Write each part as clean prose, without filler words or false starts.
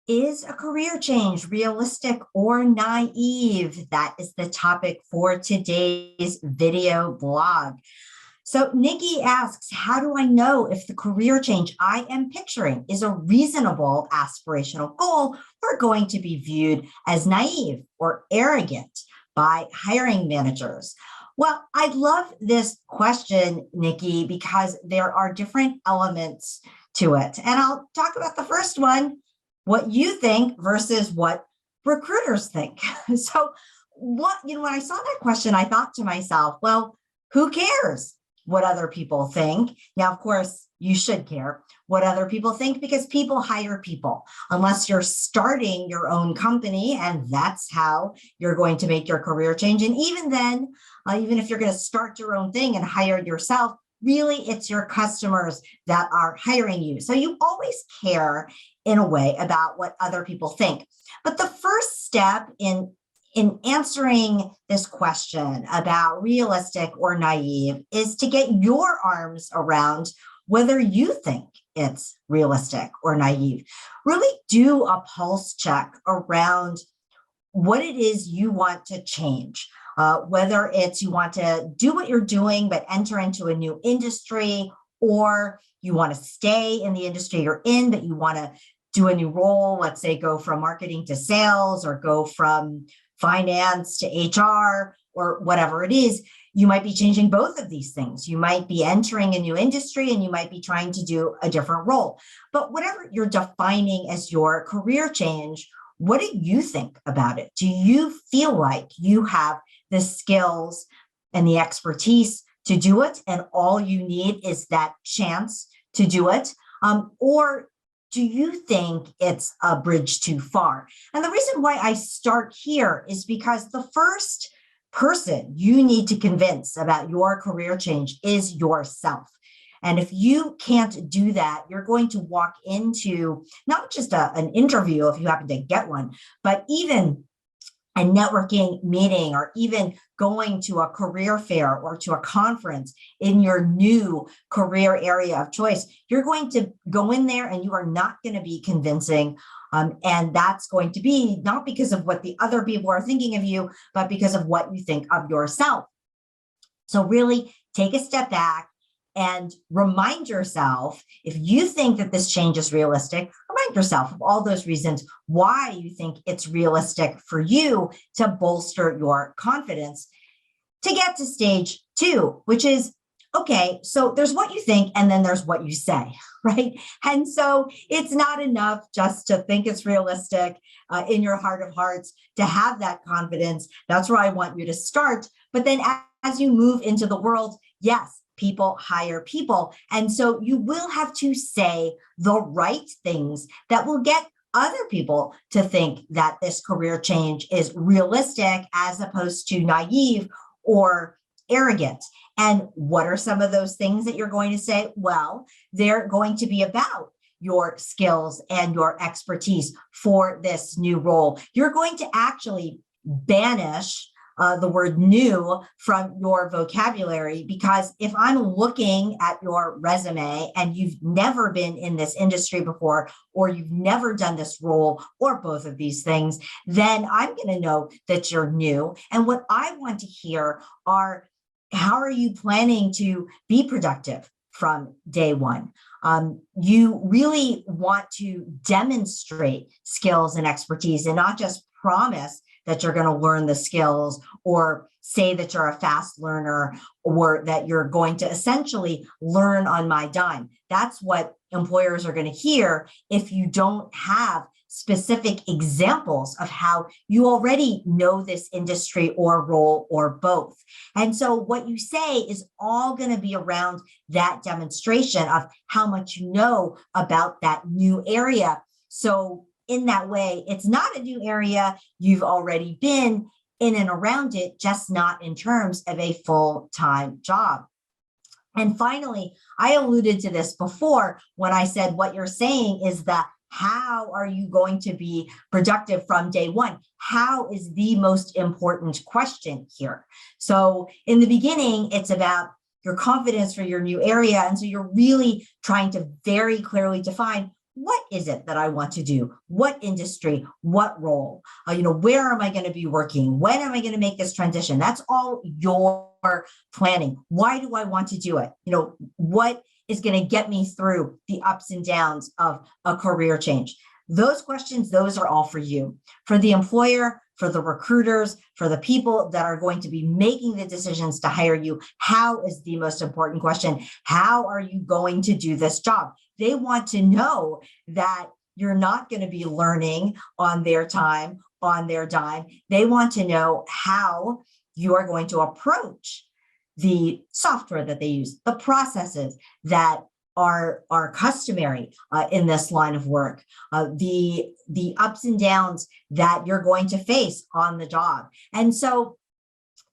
Is a career change realistic or naive? That is the topic for today's video blog. So Nikki asks, how do I know if the career change I am picturing is a reasonable aspirational goal or going to be viewed as naive or arrogant by hiring managers? Well, I love this question, Nikki, because there are different elements to it. And I'll talk about the first one, what you think versus what recruiters think. So when I saw that question, I thought to myself, well, who cares what other people think? Now, of course, you should care what other people think because people hire people unless you're starting your own company, and that's how you're going to make your career change. And even then, even if you're going to start your own thing and hire yourself, really it's your customers that are hiring you. So you always care in a way about what other people think. But the first step in answering this question about realistic or naive is to get your arms around whether you think it's realistic or naive. Really do a pulse check around what it is you want to change. Whether it's you want to do what you're doing, but enter into a new industry, or you want to stay in the industry you're in, but you want to do a new role, let's say go from marketing to sales or go from finance to HR or whatever it is. You might be changing both of these things. You might be entering a new industry and you might be trying to do a different role. But whatever you're defining as your career change, what do you think about it? Do you feel like you have the skills and the expertise to do it, and all you need is that chance to do it? Or do you think it's a bridge too far? And the reason why I start here is because the first person you need to convince about your career change is yourself. And if you can't do that, you're going to walk into not just an interview if you happen to get one, but even a networking meeting, or even going to a career fair or to a conference in your new career area of choice. You're going to go in there and you are not going to be convincing. And that's going to be not because of what the other people are thinking of you, but because of what you think of yourself. So really take a step back and remind yourself, if you think that this change is realistic, remind yourself of all those reasons why you think it's realistic for you to bolster your confidence to get to stage two, which is, okay, so there's what you think and then there's what you say, right? And so it's not enough just to think it's realistic in your heart of hearts, to have that confidence. That's where I want you to start. But then as you move into the world, yes, people hire people. And so you will have to say the right things that will get other people to think that this career change is realistic as opposed to naive or arrogant. And what are some of those things that you're going to say? Well, they're going to be about your skills and your expertise for this new role. You're going to actually banish the word new from your vocabulary, because if I'm looking at your resume and you've never been in this industry before, or you've never done this role, or both of these things, then I'm going to know that you're new. And what I want to hear are, how are you planning to be productive from day one? You really want to demonstrate skills and expertise and not just promise that you're going to learn the skills, or say that you're a fast learner, or that you're going to essentially learn on my dime. That's what employers are going to hear if you don't have specific examples of how you already know this industry or role or both. And so what you say is all going to be around that demonstration of how much you know about that new area. So in that way, it's not a new area. You've already been in and around it, just not in terms of a full-time job. And finally, I alluded to this before when I said what you're saying is that how are you going to be productive from day one? How is the most important question here. So in the beginning, it's about your confidence for your new area. And so you're really trying to very clearly define, what is it that I want to do? What industry, what role, where am I going to be working? When am I going to make this transition? That's all your planning. Why do I want to do it? What is going to get me through the ups and downs of a career change? Those questions, those are all for you, for the employer, for the recruiters, for the people that are going to be making the decisions to hire you. How is the most important question? How are you going to do this job? They want to know that you're not going to be learning on their time, on their dime. They want to know how you are going to approach the software that they use, the processes that are customary in this line of work, the ups and downs that you're going to face on the job. And so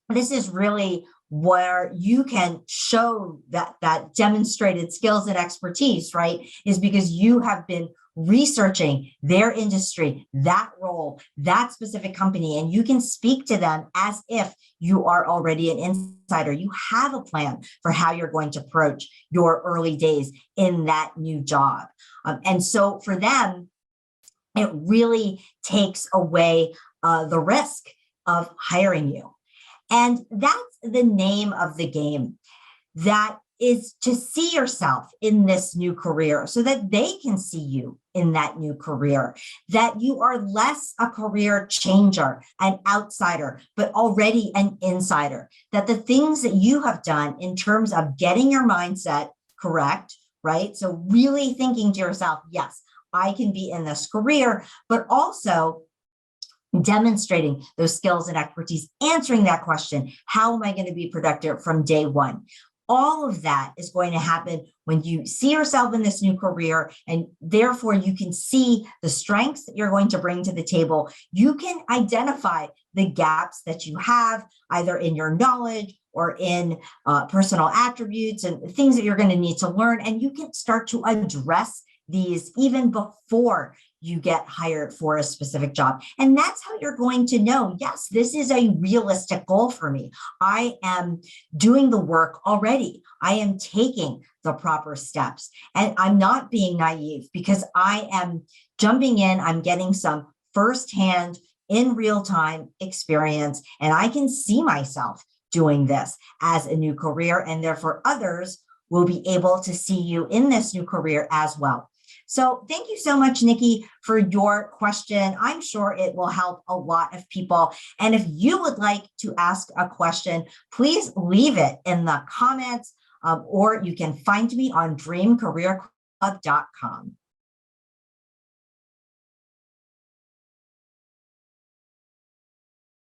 this is really where you can show that demonstrated skills and expertise, right? Is because you have been researching their industry, that role, that specific company, and you can speak to them as if you are already an insider. You have a plan for how you're going to approach your early days in that new job. And so for them, it really takes away the risk of hiring you. And that's the name of the game. That is to see yourself in this new career so that they can see you in that new career, that you are less a career changer, an outsider, but already an insider, that the things that you have done in terms of getting your mindset correct, right? So really thinking to yourself, yes, I can be in this career, but also demonstrating those skills and expertise, answering that question, how am I going to be productive from day one? All of that is going to happen when you see yourself in this new career, and therefore you can see the strengths that you're going to bring to the table. You can identify the gaps that you have either in your knowledge or in personal attributes and things that you're going to need to learn. And you can start to address these even before you get hired for a specific job. And that's how you're going to know, yes, this is a realistic goal for me. I am doing the work already. I am taking the proper steps, and I'm not being naive because I am jumping in. I'm getting some firsthand in real time experience, and I can see myself doing this as a new career, and therefore others will be able to see you in this new career as well. So thank you so much, Nikki, for your question. I'm sure it will help a lot of people. And if you would like to ask a question, please leave it in the comments, or you can find me on dreamcareerclub.com.